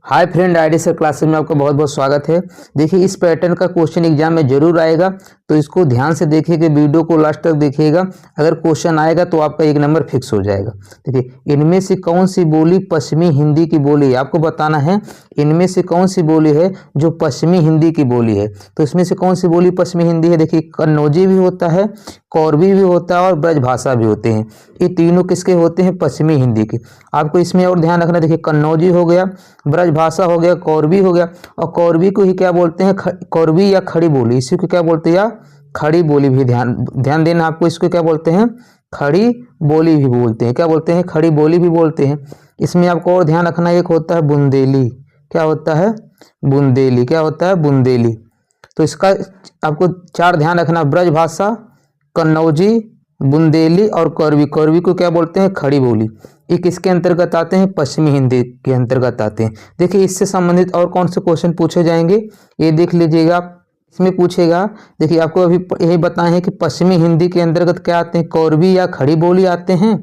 Hi friend, ID sir classes में आपका बहुत बहुत स्वागत है। देखिए, इस पैटर्न का क्वेश्चन एग्जाम में जरूर आएगा, तो इसको ध्यान से देखिएगा, वीडियो को लास्ट तक देखिएगा। अगर क्वेश्चन आएगा तो आपका एक नंबर फिक्स हो जाएगा। देखिए, इनमें से कौन सी बोली पश्चिमी हिंदी की बोली है, आपको बताना है। इनमें से कौन सी बोली है जो पश्चिमी हिंदी की बोली है, तो इसमें से कौन सी बोली पश्चिमी हिंदी है। देखिए, कन्नौजी भी होता है, कोरवी भी होता है और ब्रजभाषा भी होते हैं। ये तीनों किसके होते हैं? पश्चिमी हिंदी के। आपको इसमें और ध्यान रखना, देखिए कन्नौजी हो गया, ब्रजभाषा हो गया, कोरवी हो गया, और कोरवी को ही क्या बोलते हैं? कोरवी या खड़ी बोली, इसी को क्या बोलते हैं? या खड़ी बोली भी ध्यान देना आपको। इसको क्या बोलते हैं? खड़ी बोली भी बोलते हैं। क्या बोलते हैं? खड़ी बोली भी बोलते हैं। इसमें आपको और ध्यान रखना, एक होता है बुंदेली। क्या होता है? बुंदेली। क्या होता है? बुंदेली। तो इसका आपको चार ध्यान रखना, ब्रजभाषा, कन्नौजी, बुंदेली और कोरवी। कोरवी को क्या बोलते हैं? खड़ी बोली। ये किसके अंतर्गत आते हैं? पश्चिमी हिंदी के अंतर्गत आते हैं। देखिए, इससे संबंधित और कौन से क्वेश्चन पूछे जाएंगे ये देख लीजिएगा। इसमें पूछेगा, देखिए आपको अभी यही बताए हैं कि पश्चिमी हिंदी के अंतर्गत क्या आते हैं? कोरवी या खड़ी बोली आते हैं,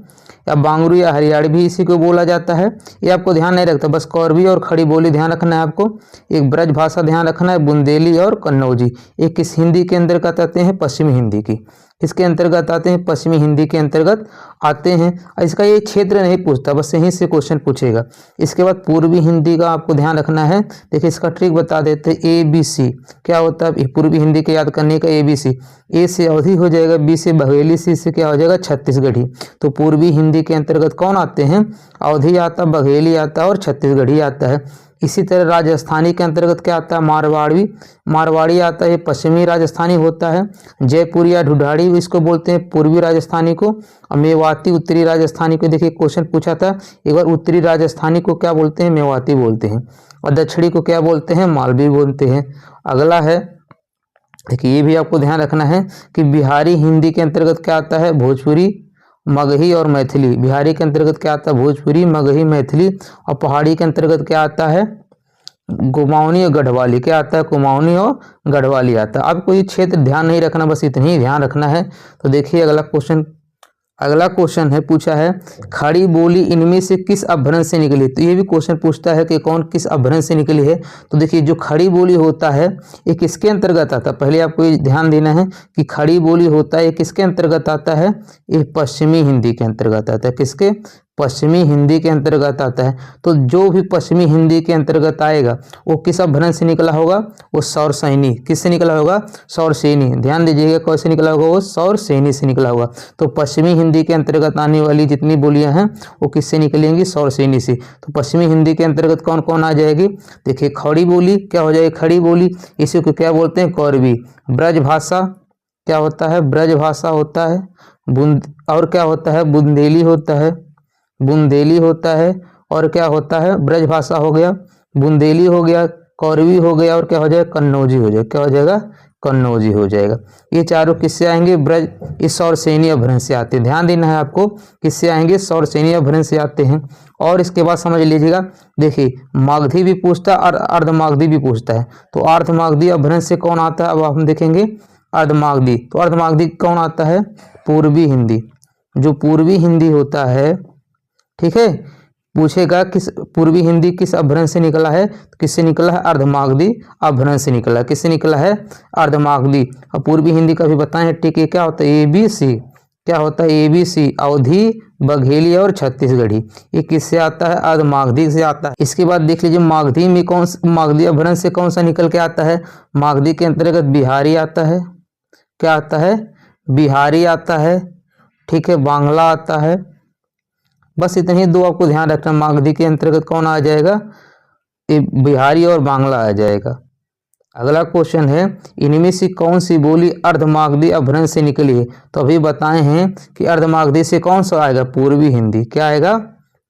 या बांगरू या हरियाणी भी इसी को बोला जाता है। ये आपको ध्यान नहीं रखता, बस कोरवी और खड़ी बोली ध्यान रखना है आपको। एक ब्रज भाषा ध्यान रखना है, बुंदेली और कन्नौजी। ये किस हिंदी के अंतर्गत आते हैं? पश्चिमी हिंदी की। किसके अंतर्गत आते हैं? पश्चिमी हिंदी के अंतर्गत आते हैं। इसका ये क्षेत्र नहीं पूछता, बस यहीं से क्वेश्चन पूछेगा। इसके बाद पूर्वी हिंदी का आपको ध्यान रखना है। देखिए, इसका ट्रिक बता देते हैं, ABC क्या होता है? पूर्वी हिंदी के याद करने का ABC। ए से अवधी हो जाएगा, बी से बघेली, सी से क्या हो जाएगा? छत्तीसगढ़ी। तो पूर्वी हिंदी के अंतर्गत कौन आते हैं? अवधी आता, बघेली आता और छत्तीसगढ़ी आता है। इसी तरह राजस्थानी के अंतर्गत क्या आता है? मारवाड़ी। मारवाड़ी आता है, पश्चिमी राजस्थानी होता है। जयपुर या ढूढ़ाड़ी इसको बोलते हैं पूर्वी राजस्थानी को। और मेवाती उत्तरी राजस्थानी को। देखिए, क्वेश्चन पूछा था एक बार, उत्तरी राजस्थानी को क्या बोलते हैं? मेवाती बोलते हैं। और दक्षिणी को क्या बोलते हैं? मालवी बोलते हैं। अगला है, देखिए ये भी आपको ध्यान रखना है कि बिहारी हिंदी के अंतर्गत क्या आता है? भोजपुरी, मगही और मैथिली। बिहारी के अंतर्गत क्या आता है? भोजपुरी, मगही, मैथिली। और पहाड़ी के अंतर्गत क्या आता है? कुमाऊनी और गढ़वाली। क्या आता है? कुमाऊनी और गढ़वाली आता है। आपको ये क्षेत्र ध्यान नहीं रखना, बस इतना ही ध्यान रखना है। तो देखिए अगला क्वेश्चन है, पूछा है खड़ी बोली इनमें से किस अपभ्रंश से निकली। तो ये भी क्वेश्चन पूछता है कि कौन किस अपभ्रंश से निकली है। तो देखिए, जो खड़ी बोली होता है ये किसके अंतर्गत आता है? पहले आपको ये ध्यान देना है कि खड़ी बोली होता है ये किसके अंतर्गत आता है? ये पश्चिमी हिंदी के अंतर्गत आता है। किसके? पश्चिमी हिंदी के अंतर्गत आता है। तो जो भी पश्चिमी हिंदी के अंतर्गत आएगा वो किस अपभ्रंश से निकला होगा? वो सौरसेनी। किससे निकला होगा? सौरसेनी। ध्यान दीजिएगा, कैसे निकला होगा? वो सौरसेनी से निकला होगा। तो पश्चिमी हिंदी के अंतर्गत आने वाली जितनी बोलियां हैं वो किससे निकलेंगी? सौरसेनी से। तो पश्चिमी हिंदी के अंतर्गत कौन कौन आ जाएगी? देखिए, खड़ी बोली क्या हो जाएगी? खड़ी बोली। इसी को क्या बोलते हैं? कोरवी। ब्रजभाषा क्या होता है? ब्रजभाषा होता है। और क्या होता है? बुंदेली होता है। बुंदेली होता है। और क्या होता है? ब्रजभाषा हो गया, बुंदेली हो गया, कोरवी हो गया, और क्या हो जाएगा? कन्नौजी हो जाएगा। क्या हो जाएगा? कन्नौजी हो जाएगा। ये चारों किससे आएंगे? ब्रज इस सौरसेनी अपभ्रंश से आते हैं। ध्यान देना है आपको, किससे आएंगे? सौरसेनी अपभ्रंश से आते हैं। और इसके बाद समझ लीजिएगा, देखिए मागधी भी पूछता है और अर्धमागधी भी पूछता है। तो अर्धमागधी अपभ्रंश से कौन आता है? अब हम देखेंगे अर्धमागधी। तो अर्धमागधी कौन आता है? पूर्वी हिंदी। जो पूर्वी हिंदी होता है, ठीक है, पूछेगा किस पूर्वी हिंदी किस अपभ्रंश से निकला है? तो किससे निकला है? अर्धमागधी अपभ्रंश से निकला है। किससे निकला है? अर्धमागधी। और पूर्वी हिंदी का भी बताएं, ठीक है, क्या होता है? ABC। क्या होता है? ABC। अवधी, बघेली और छत्तीसगढ़ी। ये किससे आता है? अर्धमागधी से आता है। इसके बाद देख लीजिए, मागधी में मागधी अपभ्रंश से कौन सा निकल के आता है? मागधी के अंतर्गत बिहारी आता है। क्या आता है? बिहारी आता है, ठीक है, बांग्ला आता है। बस इतने ही दो आपको ध्यान रखना। मागधी के अंतर्गत कौन आ जाएगा? ये बिहारी और बांग्ला आ जाएगा। अगला क्वेश्चन है, इनमें से कौन सी बोली अर्धमागधी अपभ्रंश से निकली है? तो अभी बताए हैं कि अर्धमागधी से कौन सा आएगा? पूर्वी हिंदी। क्या आएगा?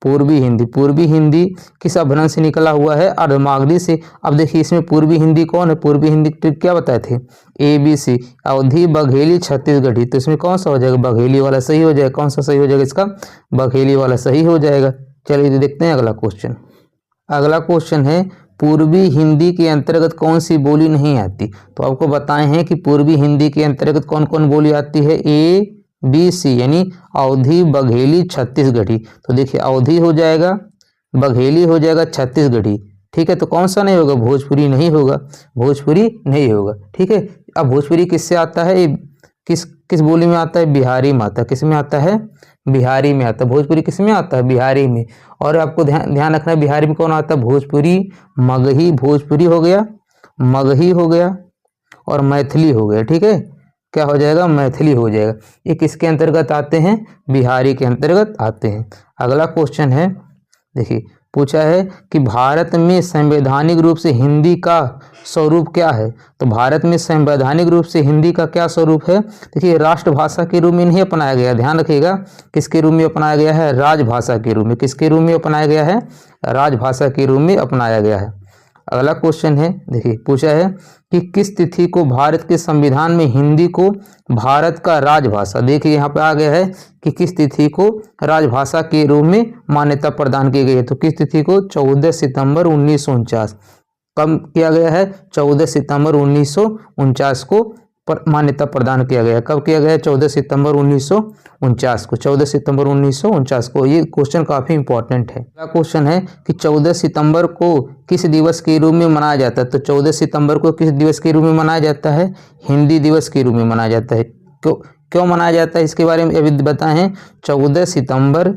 पूर्वी हिंदी। पूर्वी हिंदी किस अपभ्रंश से निकला हुआ है? अर्धमागधी से। अब देखिए, इसमें पूर्वी हिंदी कौन है? पूर्वी हिंदी ट्रिक क्या बताए थे? ABC। अवधी, बघेली, छत्तीसगढ़ी। तो इसमें कौन सा हो जाएगा? बघेली वाला सही हो जाएगा। कौन सा सही हो जाएगा इसका? बघेली वाला सही हो जाएगा। चलिए देखते हैं अगला क्वेश्चन। अगला क्वेश्चन है, पूर्वी हिंदी के अंतर्गत कौन सी बोली नहीं आती? तो आपको बताए हैं कि पूर्वी हिंदी के अंतर्गत कौन कौन बोली आती है? ABC यानी अवधी, बघेली, छत्तीसगढ़ी। तो देखिए, अवधी हो जाएगा, बघेली हो जाएगा, छत्तीसगढ़ी। ठीक है, तो कौन सा नहीं होगा, भोजपुरी नहीं होगा, भोजपुरी नहीं होगा। ठीक है, अब भोजपुरी किससे आता है, किस किस बोली में आता है, बिहारी में आता है। किस में आता है, बिहारी में आता है। भोजपुरी किस में आता है, बिहारी में। और आपको ध्यान रखना है बिहारी में कौन आता है, भोजपुरी, मगही, भोजपुरी हो गया, मगही हो गया और मैथिली हो गया। ठीक है, क्या हो जाएगा, मैथिली हो जाएगा। ये किसके अंतर्गत आते हैं, बिहारी के अंतर्गत आते हैं। अगला क्वेश्चन है, देखिए पूछा है कि भारत में संवैधानिक रूप से हिंदी का स्वरूप क्या है। तो भारत में संवैधानिक रूप से हिंदी का क्या स्वरूप है, देखिए राष्ट्रभाषा के रूप में नहीं अपनाया गया, ध्यान रखिएगा। किसके रूप में अपनाया गया है, राजभाषा के रूप में। किसके रूप में अपनाया गया है, राजभाषा के रूप में अपनाया गया है। अगला क्वेश्चन है, देखिए पूछा है कि किस तिथि को भारत के संविधान में हिंदी को भारत का राजभाषा, देखिए यहाँ पे आ गया है कि किस तिथि को राजभाषा के रूप में मान्यता प्रदान की गई है। तो किस तिथि को, 14 सितंबर 1949। कब किया गया है, 14 सितंबर 1949 को मान्यता प्रदान किया गया। कब किया गया, 14 सितंबर 1949 को, 14 सितंबर 1949 को। ये क्वेश्चन काफी इंपॉर्टेंट है। अगला क्वेश्चन है कि 14 सितंबर को किस दिवस के रूप में मनाया जाता है। तो 14 सितंबर को किस दिवस के रूप में मनाया जाता है, हिंदी दिवस के रूप में मनाया जाता है। क्यों मनाया जाता है, इसके बारे में अभी बताए हैं। 14 सितंबर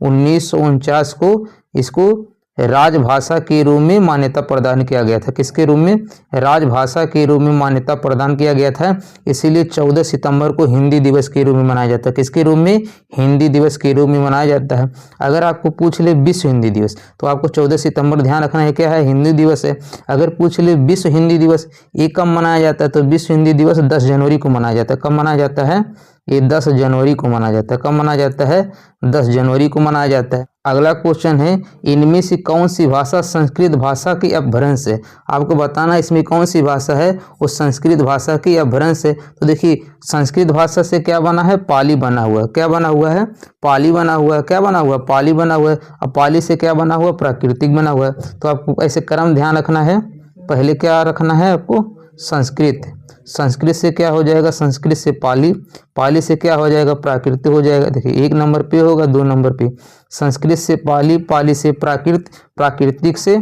1949 को इसको राजभाषा के रूप में मान्यता प्रदान किया गया था। किसके रूप में, राजभाषा के रूप में मान्यता प्रदान किया गया था। इसीलिए 14 सितंबर को हिंदी दिवस के रूप में मनाया जाता है। किसके रूप में, हिंदी दिवस के रूप में मनाया जाता है। अगर आपको पूछ ले विश्व हिंदी दिवस, तो आपको 14 सितंबर ध्यान रखना है, क्या है, हिंदी दिवस है। अगर पूछ ले विश्व हिंदी दिवस ये कब मनाया जाता है, तो विश्व हिंदी दिवस 10 जनवरी को मनाया जाता है। कब मनाया जाता है, ये 10 जनवरी को मनाया जाता है। कब मनाया जाता है, 10 जनवरी को मनाया जाता है। अगला क्वेश्चन है, इनमें से कौन सी भाषा संस्कृत भाषा की अपभ्रंश है। आपको बताना इसमें कौन सी भाषा है, वो संस्कृत भाषा की अपभ्रंश है। तो देखिए संस्कृत भाषा से क्या बना है, पाली बना हुआ है। क्या बना हुआ है, पाली बना हुआ है। क्या बना हुआ है, पाली बना हुआ है। अब पाली से क्या बना हुआ, प्राकृतिक बना हुआ है। तो आपको ऐसे क्रम ध्यान रखना है, पहले क्या रखना है आपको, संस्कृत। संस्कृत से क्या हो जाएगा, संस्कृत से पाली, पाली से क्या हो जाएगा, प्राकृत हो जाएगा। देखिए 1 नंबर पे होगा, 2 नंबर पे संस्कृत से पाली, पाली से प्राकृत, प्राकृतिक से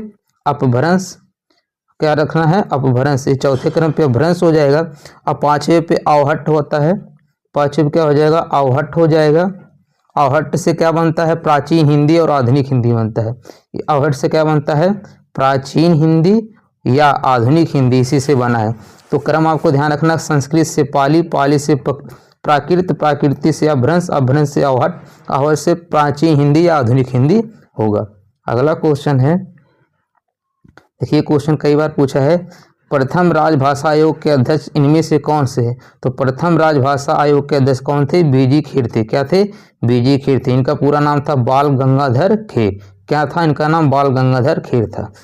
अपभ्रंश, क्या रखना है, अपभ्रंश। से चौथे क्रम पे अपभ्रंश हो जाएगा। अब 5वें पे अवहट्ट होता है, 5वें पे क्या हो जाएगा, अवहट्ट हो जाएगा। अवहट्ट से क्या बनता है, प्राचीन हिंदी और आधुनिक हिंदी बनता है। अवहट्ट से क्या बनता है, प्राचीन हिंदी या आधुनिक हिंदी, इसी से बना है। तो क्रम आपको ध्यान रखना, संस्कृत से पाली, पाली से प्राकृत, प्राकृति से अपभ्रंश, अपभ्रंश से अवहट्ट, अवहट्ट से प्राचीन हिंदी या आधुनिक हिंदी होगा। अगला क्वेश्चन है, देखिए क्वेश्चन कई बार पूछा है, प्रथम राजभाषा आयोग के अध्यक्ष इनमें से कौन से है। तो प्रथम राजभाषा आयोग के अध्यक्ष कौन थे, बीजी खेर थे। क्या थे, बीजी खेर थे। इनका पूरा नाम था बाल गंगाधर खेर। क्या था इनका नाम, बाल गंगाधर खेर था।